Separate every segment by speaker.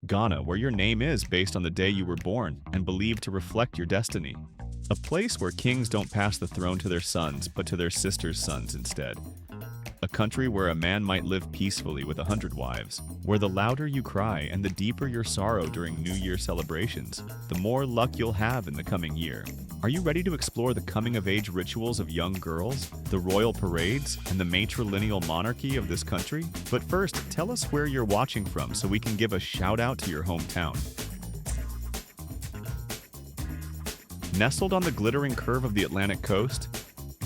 Speaker 1: Ghana, where your name is based on the day you were born and believed to reflect your destiny. A place where kings don't pass the throne to their sons, but to their sisters' sons instead. A country where a man might live peacefully with 100 wives, where the louder you cry and the deeper your sorrow during New Year celebrations, the more luck you'll have in the coming year. Are you ready to explore the coming-of-age rituals of young girls, the royal parades, and the matrilineal monarchy of this country? But first, tell us where you're watching from so we can give a shout-out to your hometown. Nestled on the glittering curve of the Atlantic coast,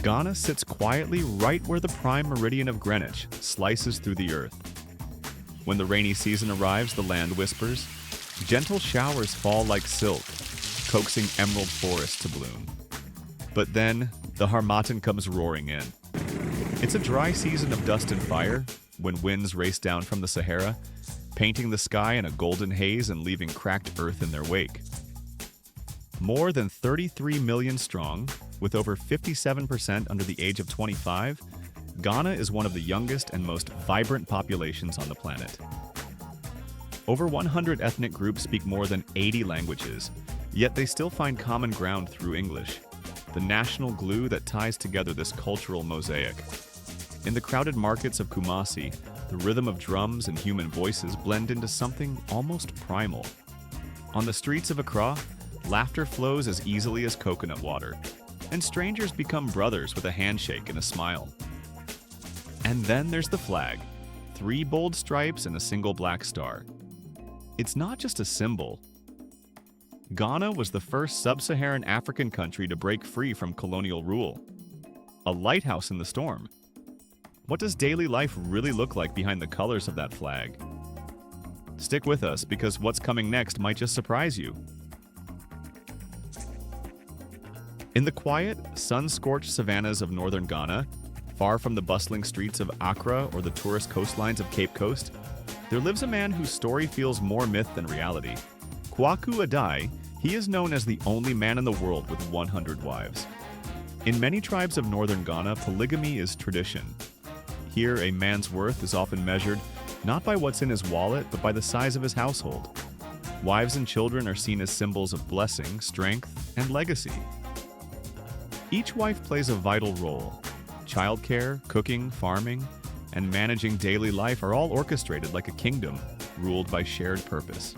Speaker 1: Ghana sits quietly right where the prime meridian of Greenwich slices through the earth. When the rainy season arrives, the land whispers. Gentle showers fall like silk, coaxing emerald forests to bloom. But then, the harmattan comes roaring in. It's a dry season of dust and fire, when winds race down from the Sahara, painting the sky in a golden haze and leaving cracked earth in their wake. More than 33 million strong, with over 57% under the age of 25, Ghana is one of the youngest and most vibrant populations on the planet. Over 100 ethnic groups speak more than 80 languages, yet they still find common ground through English, the national glue that ties together this cultural mosaic. In the crowded markets of Kumasi, the rhythm of drums and human voices blend into something almost primal. On the streets of Accra, laughter flows as easily as coconut water, and strangers become brothers with a handshake and a smile. And then there's the flag, 3 bold stripes and a single black star. It's not just a symbol. Ghana was the first sub-Saharan African country to break free from colonial rule. A lighthouse in the storm. What does daily life really look like behind the colors of that flag? Stick with us, because what's coming next might just surprise you. In the quiet, sun-scorched savannas of northern Ghana, far from the bustling streets of Accra or the tourist coastlines of Cape Coast, there lives a man whose story feels more myth than reality. Kwaku Adai, he is known as the only man in the world with 100 wives. In many tribes of northern Ghana, polygamy is tradition. Here, a man's worth is often measured not by what's in his wallet, but by the size of his household. Wives and children are seen as symbols of blessing, strength, and legacy. Each wife plays a vital role. Childcare, cooking, farming, and managing daily life are all orchestrated like a kingdom, ruled by shared purpose.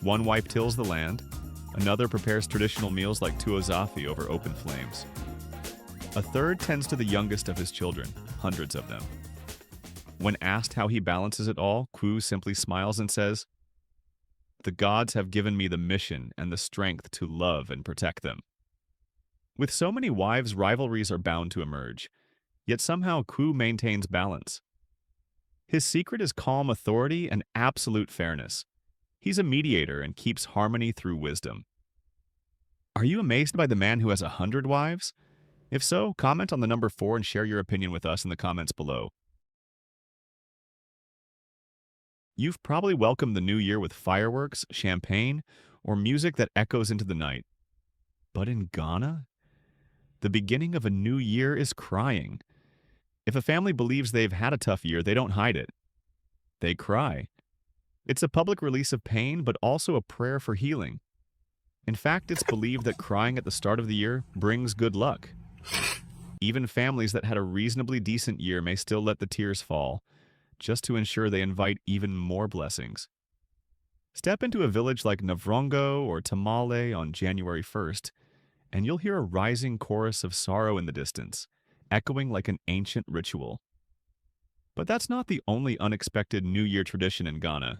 Speaker 1: One wife tills the land, another prepares traditional meals like tuozafi over open flames. A third tends to the youngest of his children, hundreds of them. When asked how he balances it all, Ku simply smiles and says, "The gods have given me the mission and the strength to love and protect them." With so many wives, rivalries are bound to emerge, yet somehow Ku maintains balance. His secret is calm authority and absolute fairness. He's a mediator and keeps harmony through wisdom. Are you amazed by the man who has 100 wives? If so, comment on the number 4 and share your opinion with us in the comments below. You've probably welcomed the new year with fireworks, champagne, or music that echoes into the night. But in Ghana, the beginning of a new year is crying. If a family believes they've had a tough year, they don't hide it. They cry. It's a public release of pain, but also a prayer for healing. In fact, it's believed that crying at the start of the year brings good luck. Even families that had a reasonably decent year may still let the tears fall, just to ensure they invite even more blessings. Step into a village like Navrongo or Tamale on January 1st, and you'll hear a rising chorus of sorrow in the distance, echoing like an ancient ritual. But that's not the only unexpected New Year tradition in Ghana.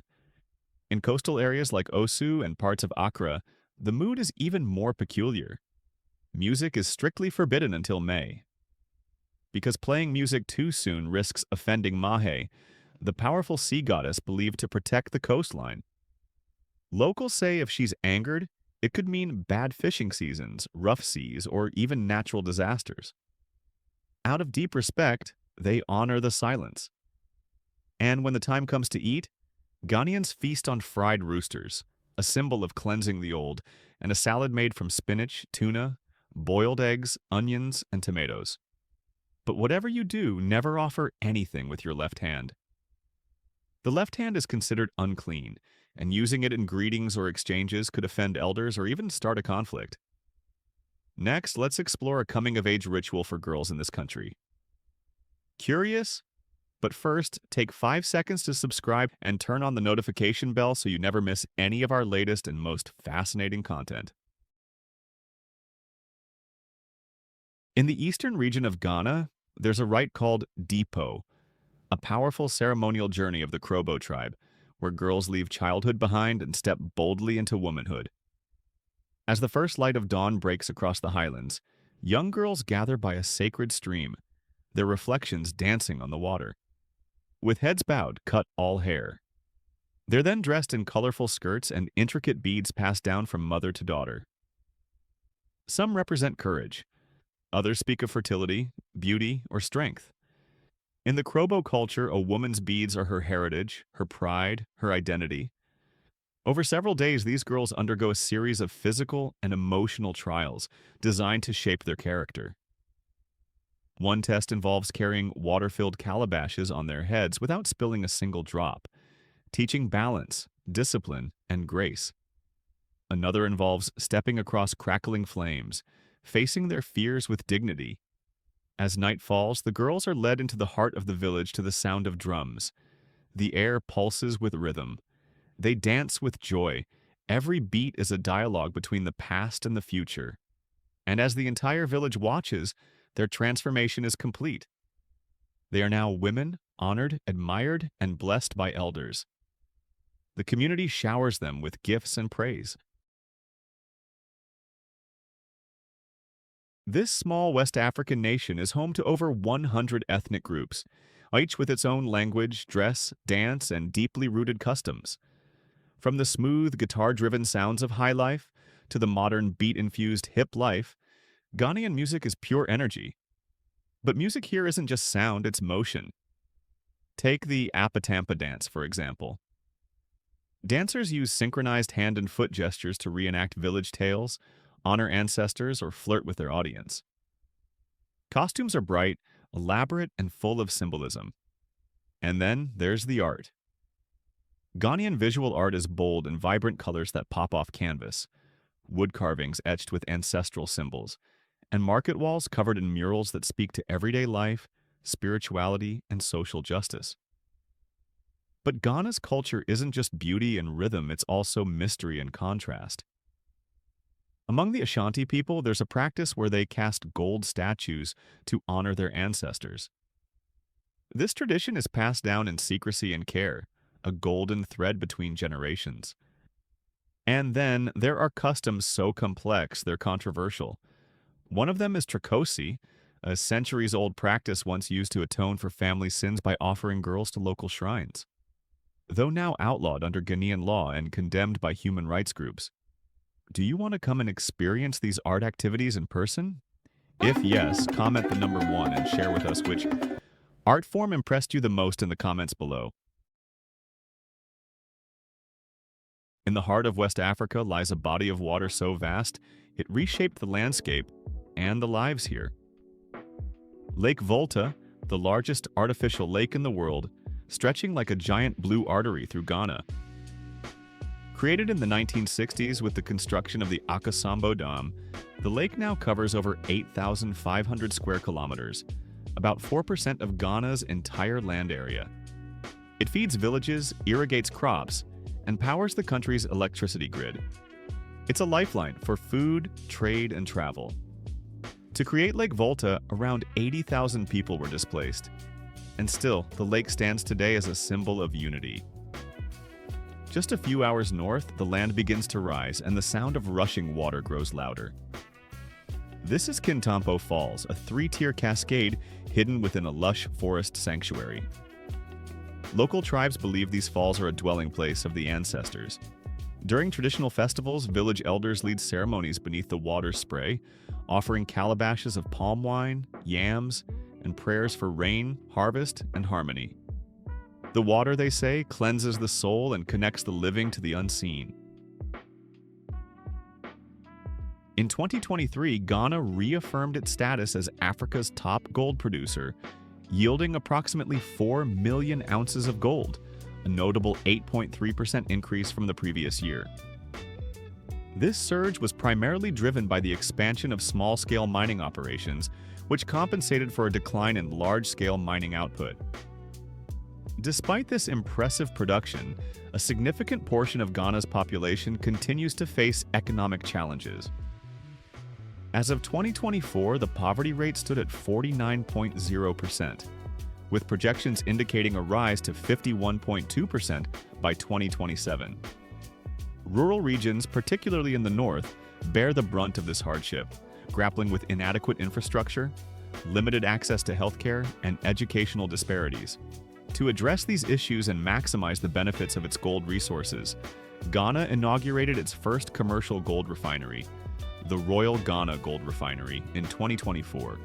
Speaker 1: In coastal areas like Osu and parts of Accra, the mood is even more peculiar. Music is strictly forbidden until May. Because playing music too soon risks offending Mahe, the powerful sea goddess believed to protect the coastline. Locals say if she's angered, it could mean bad fishing seasons, rough seas, or even natural disasters. Out of deep respect, they honor the silence. And when the time comes to eat, Ghanaians feast on fried roosters, a symbol of cleansing the old, and a salad made from spinach, tuna, boiled eggs, onions, and tomatoes. But whatever you do, never offer anything with your left hand. The left hand is considered unclean, and using it in greetings or exchanges could offend elders or even start a conflict. Next, let's explore a coming-of-age ritual for girls in this country. Curious? But first, take 5 seconds to subscribe and turn on the notification bell so you never miss any of our latest and most fascinating content. In the eastern region of Ghana, there's a rite called Dipo, a powerful ceremonial journey of the Krobo tribe, where girls leave childhood behind and step boldly into womanhood. As the first light of dawn breaks across the highlands, young girls gather by a sacred stream, their reflections dancing on the water. With heads bowed, cut all hair. They're then dressed in colorful skirts and intricate beads passed down from mother to daughter. Some represent courage. Others speak of fertility, beauty, or strength. In the Krobo culture, a woman's beads are her heritage, her pride, her identity. Over several days, these girls undergo a series of physical and emotional trials designed to shape their character. One test involves carrying water-filled calabashes on their heads without spilling a single drop, teaching balance, discipline, and grace. Another involves stepping across crackling flames, facing their fears with dignity. As night falls, the girls are led into the heart of the village to the sound of drums. The air pulses with rhythm. They dance with joy. Every beat is a dialogue between the past and the future. And as the entire village watches, their transformation is complete. They are now women, honored, admired, and blessed by elders. The community showers them with gifts and praise. This small West African nation is home to over 100 ethnic groups, each with its own language, dress, dance, and deeply rooted customs. From the smooth, guitar-driven sounds of high life to the modern beat-infused hip life, Ghanaian music is pure energy. But music here isn't just sound, it's motion. Take the Apatampa dance, for example. Dancers use synchronized hand and foot gestures to reenact village tales, honor ancestors, or flirt with their audience. Costumes are bright, elaborate, and full of symbolism. And then there's the art. Ghanaian visual art is bold and vibrant colors that pop off canvas, wood carvings etched with ancestral symbols, and market walls covered in murals that speak to everyday life, spirituality, and social justice. But Ghana's culture isn't just beauty and rhythm, it's also mystery and contrast. Among the Ashanti people, there's a practice where they cast gold statues to honor their ancestors. This tradition is passed down in secrecy and care, a golden thread between generations. And then there are customs so complex they're controversial. One of them is Trikosi, a centuries-old practice once used to atone for family sins by offering girls to local shrines. Though now outlawed under Ghanaian law and condemned by human rights groups. Do you want to come and experience these art activities in person? If yes, comment the number 1 and share with us which art form impressed you the most in the comments below. In the heart of West Africa lies a body of water so vast, it reshaped the landscape and the lives here. Lake Volta, the largest artificial lake in the world, stretching like a giant blue artery through Ghana. Created in the 1960s with the construction of the Akasambo Dam, the lake now covers over 8,500 square kilometers, about 4% of Ghana's entire land area. It feeds villages, irrigates crops, and powers the country's electricity grid. It's a lifeline for food, trade, and travel. To create Lake Volta, around 80,000 people were displaced. And still, the lake stands today as a symbol of unity. Just a few hours north, the land begins to rise and the sound of rushing water grows louder. This is Kintampo Falls, a 3-tier cascade hidden within a lush forest sanctuary. Local tribes believe these falls are a dwelling place of the ancestors. During traditional festivals, village elders lead ceremonies beneath the water spray, offering calabashes of palm wine, yams, and prayers for rain, harvest, and harmony. The water, they say, cleanses the soul and connects the living to the unseen. In 2023, Ghana reaffirmed its status as Africa's top gold producer, yielding approximately 4 million ounces of gold, a notable 8.3% increase from the previous year. This surge was primarily driven by the expansion of small-scale mining operations, which compensated for a decline in large-scale mining output. Despite this impressive production, a significant portion of Ghana's population continues to face economic challenges. As of 2024, the poverty rate stood at 49.0%, with projections indicating a rise to 51.2% by 2027. Rural regions, particularly in the north, bear the brunt of this hardship, grappling with inadequate infrastructure, limited access to healthcare, and educational disparities. To address these issues and maximize the benefits of its gold resources, Ghana inaugurated its first commercial gold refinery, the Royal Ghana Gold Refinery, in 2024.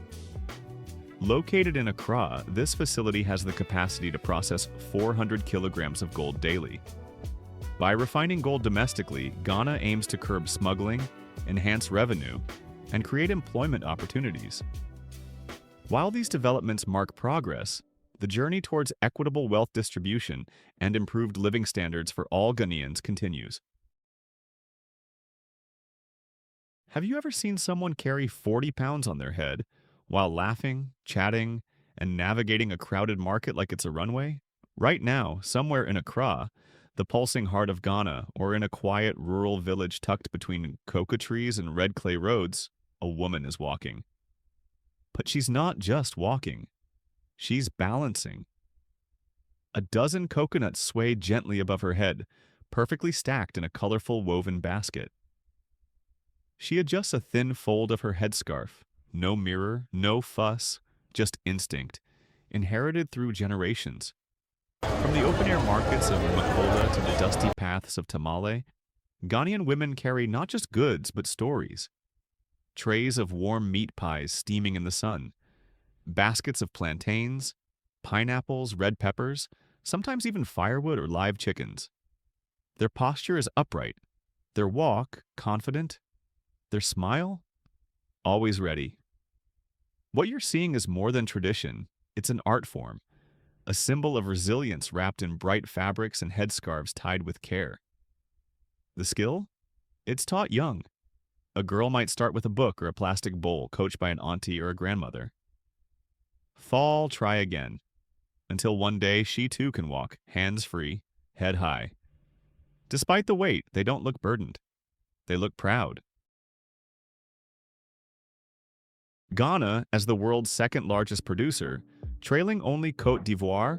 Speaker 1: Located in Accra, this facility has the capacity to process 400 kilograms of gold daily. By refining gold domestically, Ghana aims to curb smuggling, enhance revenue, and create employment opportunities. While these developments mark progress, the journey towards equitable wealth distribution and improved living standards for all Ghanaians continues. Have you ever seen someone carry 40 pounds on their head while laughing, chatting, and navigating a crowded market like it's a runway? Right now, somewhere in Accra, the pulsing heart of Ghana, or in a quiet rural village tucked between cocoa trees and red clay roads, a woman is walking. But she's not just walking. She's balancing. A dozen coconuts sway gently above her head, perfectly stacked in a colorful woven basket. She adjusts a thin fold of her headscarf. No mirror, no fuss, just instinct, inherited through generations. From the open-air markets of Makola to the dusty paths of Tamale, Ghanaian women carry not just goods, but stories. Trays of warm meat pies steaming in the sun, baskets of plantains, pineapples, red peppers, sometimes even firewood or live chickens. Their posture is upright, their walk confident, their smile always ready. What you're seeing is more than tradition, it's an art form, a symbol of resilience wrapped in bright fabrics and headscarves tied with care. The skill? It's taught young. A girl might start with a book or a plastic bowl coached by an auntie or a grandmother. Fall, try again, until one day she too can walk, hands free, head high. Despite the weight, they don't look burdened. They look proud. Ghana, as the world's second-largest producer, trailing only Côte d'Ivoire,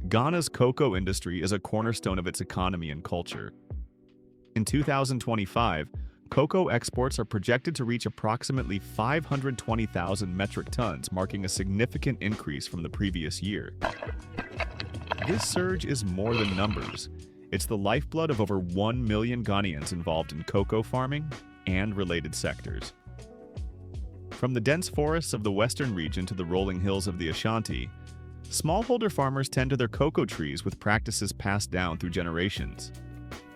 Speaker 1: Ghana's cocoa industry is a cornerstone of its economy and culture. In 2025, cocoa exports are projected to reach approximately 520,000 metric tons, marking a significant increase from the previous year. This surge is more than numbers. It's the lifeblood of over 1 million Ghanaians involved in cocoa farming and related sectors. From the dense forests of the western region to the rolling hills of the Ashanti, smallholder farmers tend to their cocoa trees with practices passed down through generations.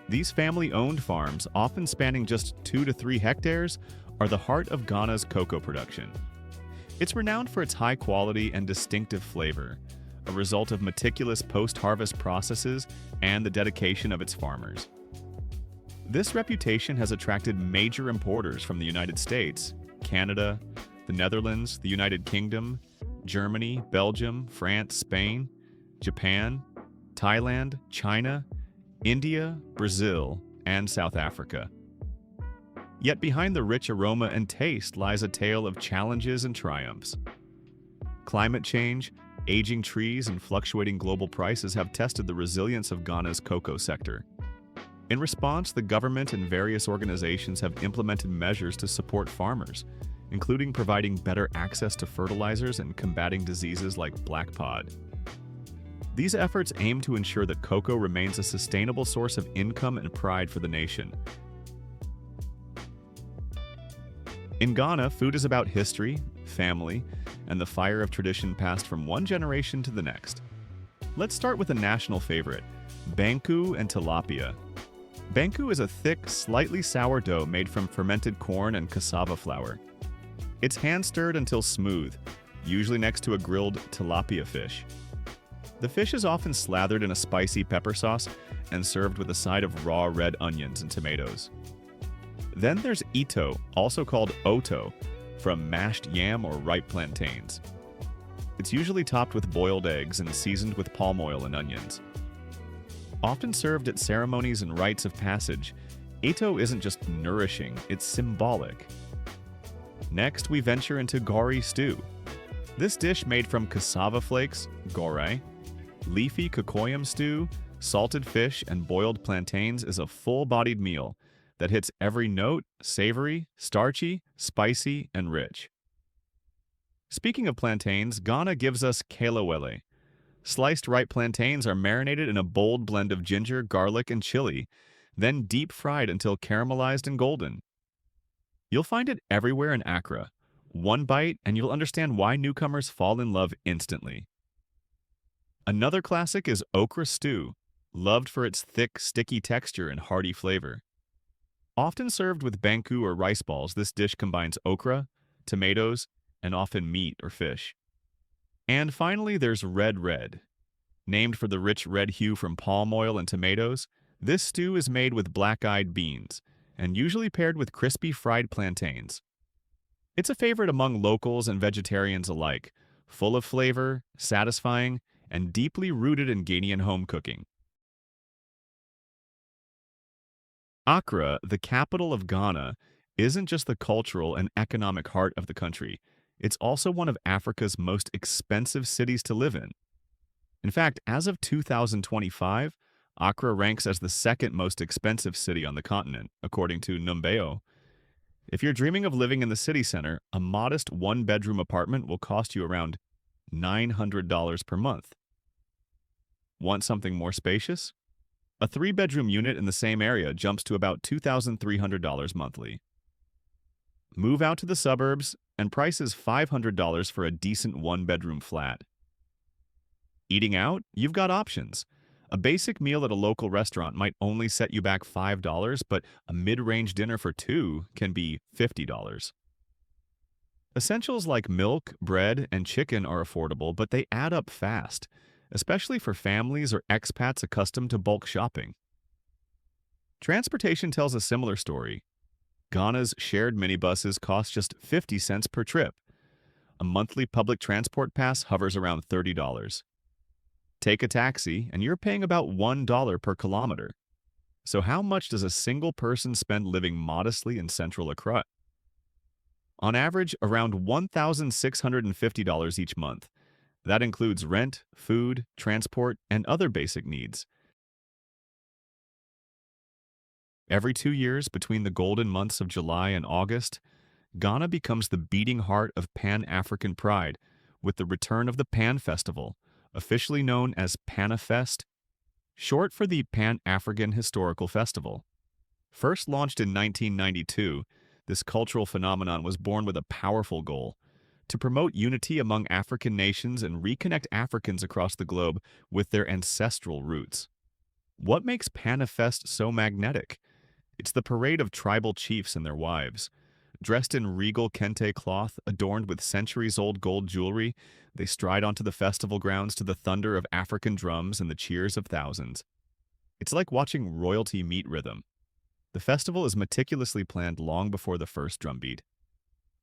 Speaker 1: These family-owned farms, often spanning just 2 to 3 hectares, are the heart of Ghana's cocoa production. It's renowned for its high quality and distinctive flavor, a result of meticulous post-harvest processes and the dedication of its farmers. This reputation has attracted major importers from the United States, Canada, the Netherlands, the United Kingdom, Germany, Belgium, France, Spain, Japan, Thailand, China, India, Brazil, and South Africa. Yet behind the rich aroma and taste lies a tale of challenges and triumphs. Climate change, aging trees, and fluctuating global prices have tested the resilience of Ghana's cocoa sector. In response, the government and various organizations have implemented measures to support farmers, including providing better access to fertilizers and combating diseases like black pod. These efforts aim to ensure that cocoa remains a sustainable source of income and pride for the nation. In Ghana, food is about history, family, and the fire of tradition passed from one generation to the next. Let's start with a national favorite, banku and tilapia. Banku is a thick, slightly sour dough made from fermented corn and cassava flour. It's hand-stirred until smooth, usually next to a grilled tilapia fish. The fish is often slathered in a spicy pepper sauce and served with a side of raw red onions and tomatoes. Then there's ito, also called oto, from mashed yam or ripe plantains. It's usually topped with boiled eggs and seasoned with palm oil and onions. Often served at ceremonies and rites of passage, ito isn't just nourishing, it's symbolic. Next, we venture into gori stew. This dish made from cassava flakes, gore, leafy kokoyam stew, salted fish, and boiled plantains is a full-bodied meal that hits every note, savory, starchy, spicy, and rich. Speaking of plantains, Ghana gives us kelewele. Sliced ripe plantains are marinated in a bold blend of ginger, garlic, and chili, then deep-fried until caramelized and golden. You'll find it everywhere in Accra. One bite, and you'll understand why newcomers fall in love instantly. Another classic is okra stew, loved for its thick, sticky texture and hearty flavor. Often served with banku or rice balls, this dish combines okra, tomatoes, and often meat or fish. And finally, there's red. Named for the rich red hue from palm oil and tomatoes, this stew is made with black-eyed beans and usually paired with crispy fried plantains. It's a favorite among locals and vegetarians alike, full of flavor, satisfying, and deeply rooted in Ghanaian home cooking. Accra, the capital of Ghana, isn't just the cultural and economic heart of the country. It's also one of Africa's most expensive cities to live in. In fact, as of 2025, Accra ranks as the second most expensive city on the continent, according to Numbeo. If you're dreaming of living in the city center, a modest one-bedroom apartment will cost you around $900 per month. Want something more spacious? A three-bedroom unit in the same area jumps to about $2,300 monthly. Move out to the suburbs, and price is $500 for a decent one-bedroom flat. Eating out? You've got options. A basic meal at a local restaurant might only set you back $5, but a mid-range dinner for two can be $50. Essentials like milk, bread, and chicken are affordable, but they add up fast, especially for families or expats accustomed to bulk shopping. Transportation tells a similar story. Ghana's shared minibuses cost just 50 cents per trip. A monthly public transport pass hovers around $30. Take a taxi, and you're paying about $1 per kilometer. So how much does a single person spend living modestly in central Accra? On average, around $1,650 each month. That includes rent, food, transport, and other basic needs. Every 2 years, between the golden months of July and August, Ghana becomes the beating heart of Pan-African pride with the return of the Pan Festival, officially known as Panafest, short for the Pan-African Historical Festival. First launched in 1992, this cultural phenomenon was born with a powerful goal: to promote unity among African nations and reconnect Africans across the globe with their ancestral roots. What makes Panafest so magnetic? It's the parade of tribal chiefs and their wives. Dressed in regal kente cloth, adorned with centuries-old gold jewelry, they stride onto the festival grounds to the thunder of African drums and the cheers of thousands. It's like watching royalty meet rhythm. The festival is meticulously planned long before the first drumbeat.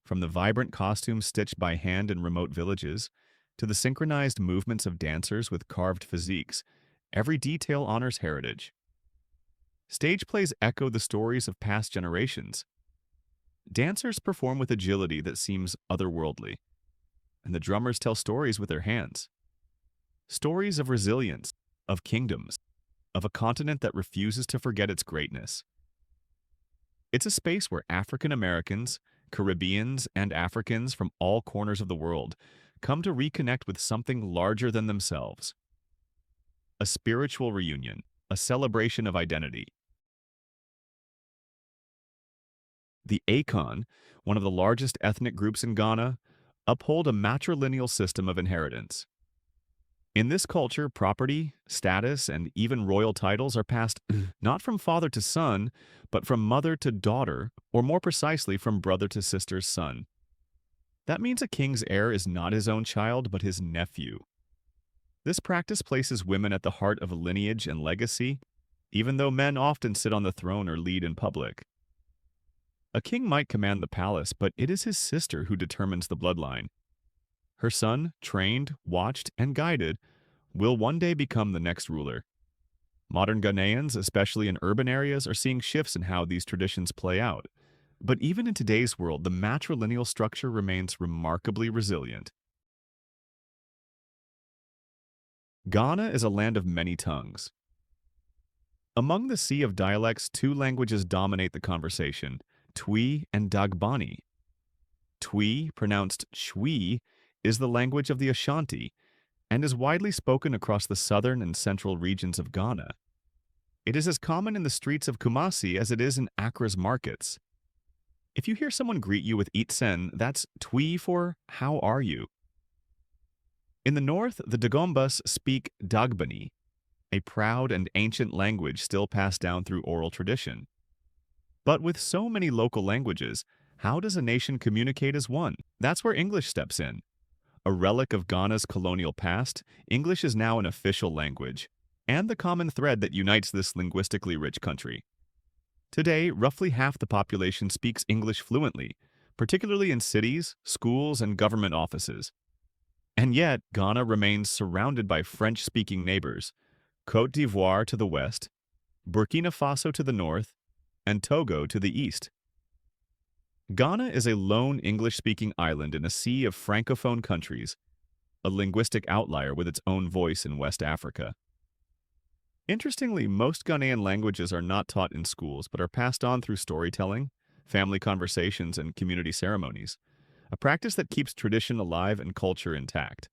Speaker 1: From the vibrant costumes stitched by hand in remote villages, to the synchronized movements of dancers with carved physiques, every detail honors heritage. Stage plays echo the stories of past generations. Dancers perform with agility that seems otherworldly, and the drummers tell stories with their hands. Stories of resilience, of kingdoms, of a continent that refuses to forget its greatness. It's a space where African Americans, Caribbeans, and Africans from all corners of the world come to reconnect with something larger than themselves. A spiritual reunion, a celebration of identity. The Akon, one of the largest ethnic groups in Ghana, uphold a matrilineal system of inheritance. In this culture, property, status, and even royal titles are passed not from father to son, but from mother to daughter, or more precisely, from brother to sister's son. That means a king's heir is not his own child, but his nephew. This practice places women at the heart of a lineage and legacy, even though men often sit on the throne or lead in public. A king might command the palace, but it is his sister who determines the bloodline. Her son, trained, watched, and guided, will one day become the next ruler. Modern Ghanaians, especially in urban areas, are seeing shifts in how these traditions play out. But even in today's world, the matrilineal structure remains remarkably resilient. Ghana is a land of many tongues. Among the sea of dialects, two languages dominate the conversation: Twi and Dagbani. Twi, pronounced Shwi, is the language of the Ashanti and is widely spoken across the southern and central regions of Ghana. It is as common in the streets of Kumasi as it is in Accra's markets. If you hear someone greet you with Itsen, that's Twi for "How are you?" In the north, the Dagombas speak Dagbani, a proud and ancient language still passed down through oral tradition. But with so many local languages, how does a nation communicate as one? That's where English steps in. A relic of Ghana's colonial past, English is now an official language, and the common thread that unites this linguistically rich country. Today, roughly half the population speaks English fluently, particularly in cities, schools, and government offices. And yet, Ghana remains surrounded by French-speaking neighbors: Côte d'Ivoire to the west, Burkina Faso to the north, and Togo to the east. Ghana is a lone English-speaking island in a sea of francophone countries, a linguistic outlier with its own voice in West Africa. Interestingly, most Ghanaian languages are not taught in schools but are passed on through storytelling, family conversations, and community ceremonies, a practice that keeps tradition alive and culture intact.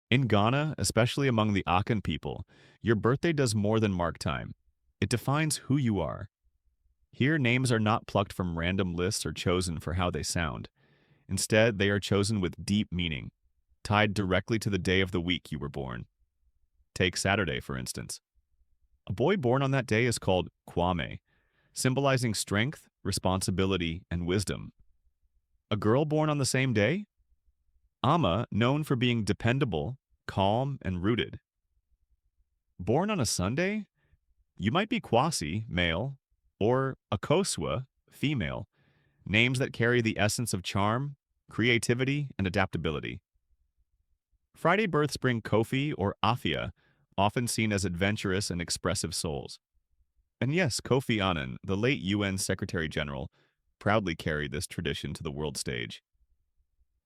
Speaker 1: In Ghana, especially among the Akan people, your birthday does more than mark time. It defines who you are. Here, names are not plucked from random lists or chosen for how they sound. Instead, they are chosen with deep meaning, tied directly to the day of the week you were born. Take Saturday, for instance. A boy born on that day is called Kwame, symbolizing strength, responsibility, and wisdom. A girl born on the same day? Ama, known for being dependable, calm, and rooted. Born on a Sunday? You might be Kwasi, male, or Akosua, female, names that carry the essence of charm, creativity, and adaptability. Friday births bring Kofi or Afia, often seen as adventurous and expressive souls. And yes, Kofi Annan, the late UN Secretary General, proudly carried this tradition to the world stage.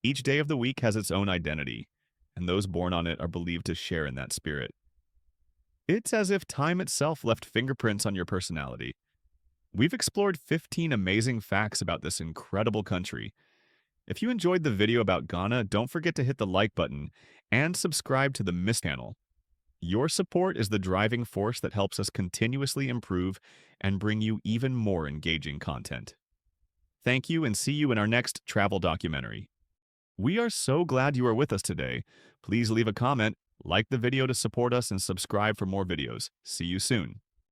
Speaker 1: Each day of the week has its own identity, and those born on it are believed to share in that spirit. It's as if time itself left fingerprints on your personality. We've explored 15 amazing facts about this incredible country. If you enjoyed the video about Ghana, don't forget to hit the like button and subscribe to the Miss channel. Your support is the driving force that helps us continuously improve and bring you even more engaging content. Thank you, and see you in our next travel documentary. We are so glad you are with us today. Please leave a comment, like the video to support us, and subscribe for more videos. See you soon.